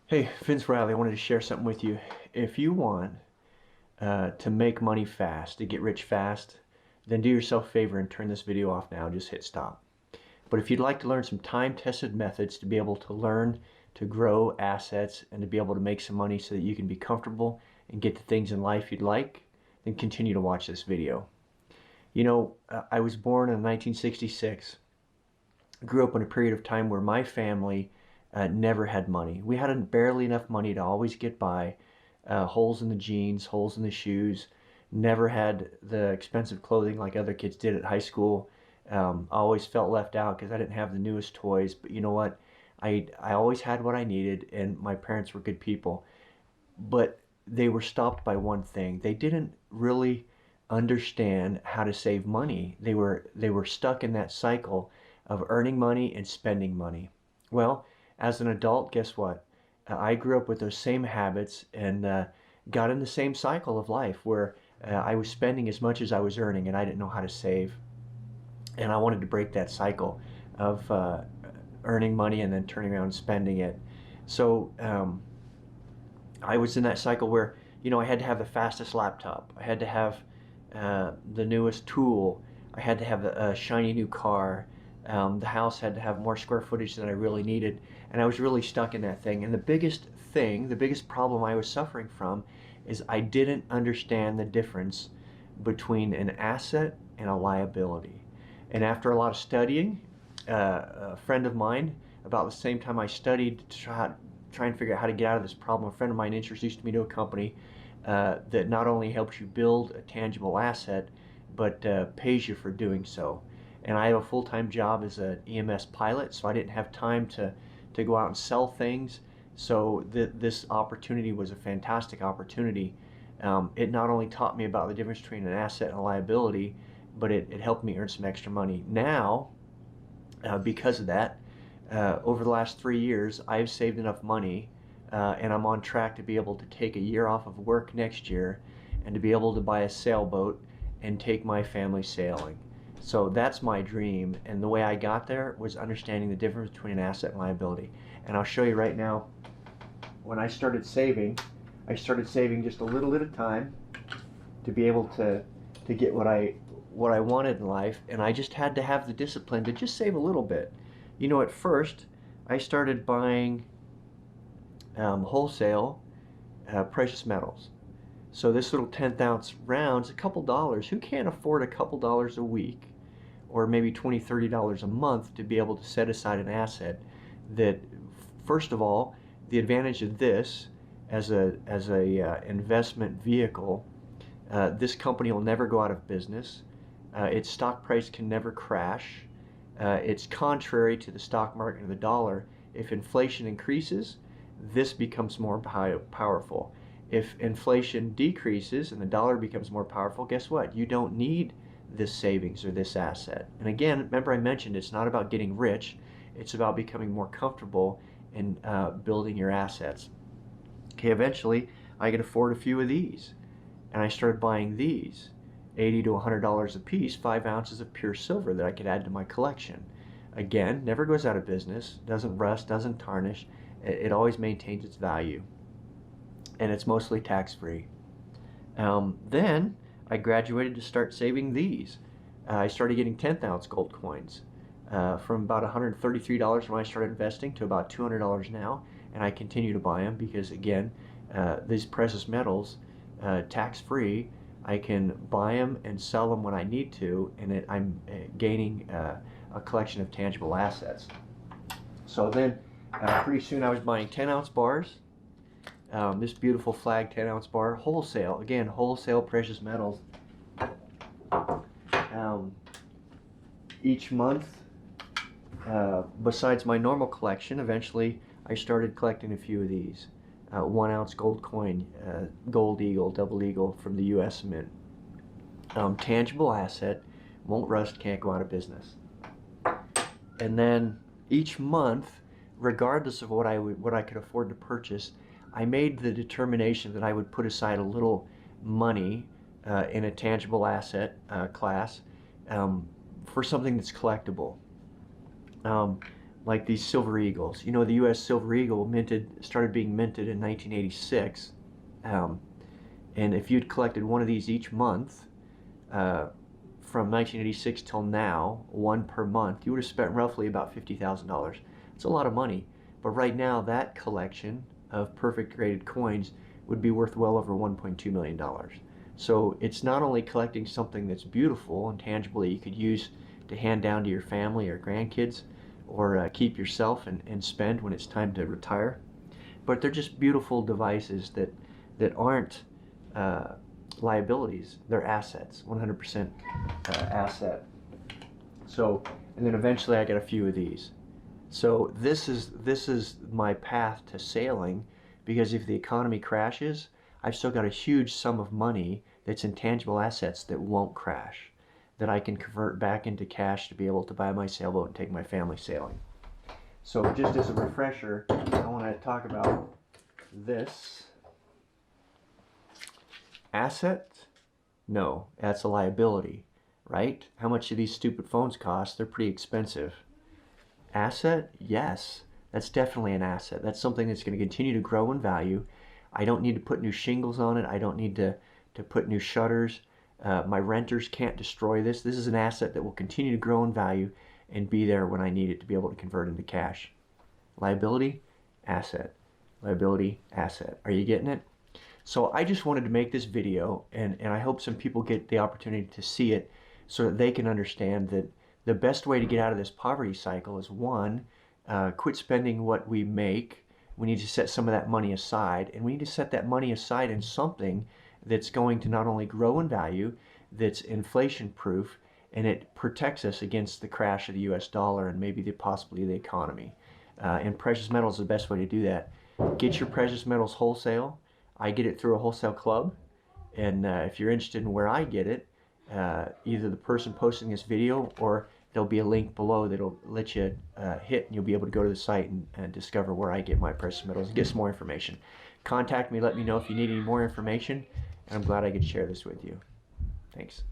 Hey, Vince Reilly, I wanted to share something with you. If you want to make money fast, to get rich fast, then do yourself a favor and turn this video off now. Just hit stop. But if you'd like to learn some time-tested methods to be able to learn to grow assets and to be able to make some money so that you can be comfortable and get the things in life you'd like, then continue to watch this video. I was born in 1966. Grew up in a period of time where my family never had money. We had barely enough money to always get by. Holes in the jeans, holes in the shoes. Never had the expensive clothing like other kids did at high school. I always felt left out because I didn't have the newest toys. But you know what? I always had what I needed, and my parents were good people. But they were stopped by one thing. They didn't really understand how to save money. They were stuck in that cycle of earning money and spending money. Well, as an adult, guess what? I grew up with those same habits and got in the same cycle of life where I was spending as much as I was earning and I didn't know how to save. And I wanted to break that cycle of earning money and then turning around and spending it. So I was in that cycle where, I had to have the fastest laptop. I had to have the newest tool. I had to have a shiny new car. The house had to have more square footage than I really needed. And I was really stuck in that thing. And the biggest problem I was suffering from is I didn't understand the difference between an asset and a liability. And after a lot of studying, a friend of mine, about the same time I studied to try and figure out how to get out of this problem, a friend of mine introduced me to a company that not only helps you build a tangible asset, but pays you for doing so. And I have a full-time job as an EMS pilot, so I didn't have time to go out and sell things. So this opportunity was a fantastic opportunity. It not only taught me about the difference between an asset and a liability, but it helped me earn some extra money. Now, because of that, over the last 3 years, I've saved enough money and I'm on track to be able to take a year off of work next year and to be able to buy a sailboat and take my family sailing. So that's my dream, and the way I got there was understanding the difference between an asset and liability. And I'll show you right now, when I started saving just a little at a time to be able to get what I wanted in life, and I just had to have the discipline to just save a little bit. At first, I started buying wholesale precious metals. So this little 10th ounce round's a couple dollars. Who can't afford a couple dollars a week or maybe $20, $30 a month to be able to set aside an asset that, first of all, the advantage of this as a investment vehicle, this company will never go out of business. Its stock price can never crash. It's contrary to the stock market of the dollar. If inflation increases, this becomes more powerful. If inflation decreases and the dollar becomes more powerful, guess what? You don't need this savings or this asset. And again, remember I mentioned it's not about getting rich. It's about becoming more comfortable in building your assets. Okay, eventually I could afford a few of these. And I started buying these. $80 to $100 a piece, 5 ounces of pure silver that I could add to my collection. Again, never goes out of business, doesn't rust, doesn't tarnish. It always maintains its value. And it's mostly tax-free. Then I graduated to start saving these. I started getting 10th ounce gold coins from about $133 when I started investing to about $200 now, and I continue to buy them because, again, these precious metals, tax-free, I can buy them and sell them when I need to, and I'm gaining a collection of tangible assets. So then pretty soon I was buying 10 ounce bars. This beautiful flag 10 ounce bar, wholesale, again, wholesale precious metals. Each month, besides my normal collection, eventually I started collecting a few of these. 1 ounce gold coin, gold eagle, double eagle from the US Mint. Tangible asset, won't rust, can't go out of business. And then each month, regardless of what I could afford to purchase, I made the determination that I would put aside a little money in a tangible asset class for something that's collectible. like these silver eagles. You know, the U.S. silver eagle started being minted in 1986. And if you'd collected one of these each month, from 1986 till now, one per month, you would have spent roughly about $50,000. It's a lot of money. But right now, that collection of perfect graded coins would be worth well over $1.2 million. So it's not only collecting something that's beautiful and tangible that you could use to hand down to your family or grandkids, or keep yourself and spend when it's time to retire, but they're just beautiful devices that aren't liabilities. They're assets, 100% asset. So, and then eventually I got a few of these. So this is my path to sailing, because if the economy crashes, I've still got a huge sum of money that's intangible assets that won't crash, that I can convert back into cash to be able to buy my sailboat and take my family sailing. So just as a refresher, I want to talk about this. Asset? No, that's a liability, right? How much do these stupid phones cost? They're pretty expensive. Asset? Yes, that's definitely an asset. That's something that's going to continue to grow in value. I don't need to put new shingles on it. I don't need to put new shutters. My renters can't destroy this. This is an asset that will continue to grow in value and be there when I need it to be able to convert into cash. Liability, asset. Liability, asset. Are you getting it? So I just wanted to make this video, and I hope some people get the opportunity to see it so that they can understand that the best way to get out of this poverty cycle is, one, quit spending what we make. We need to set some of that money aside, and we need to set that money aside in something that's going to not only grow in value, that's inflation proof, and it protects us against the crash of the US dollar and maybe possibly the economy. And precious metals is the best way to do that. Get your precious metals wholesale. I get it through a wholesale club, and if you're interested in where I get it, either the person posting this video, or there'll be a link below that'll let you hit, and you'll be able to go to the site and discover where I get my precious metals and get some more information. Contact me, let me know if you need any more information, and I'm glad I could share this with you. Thanks.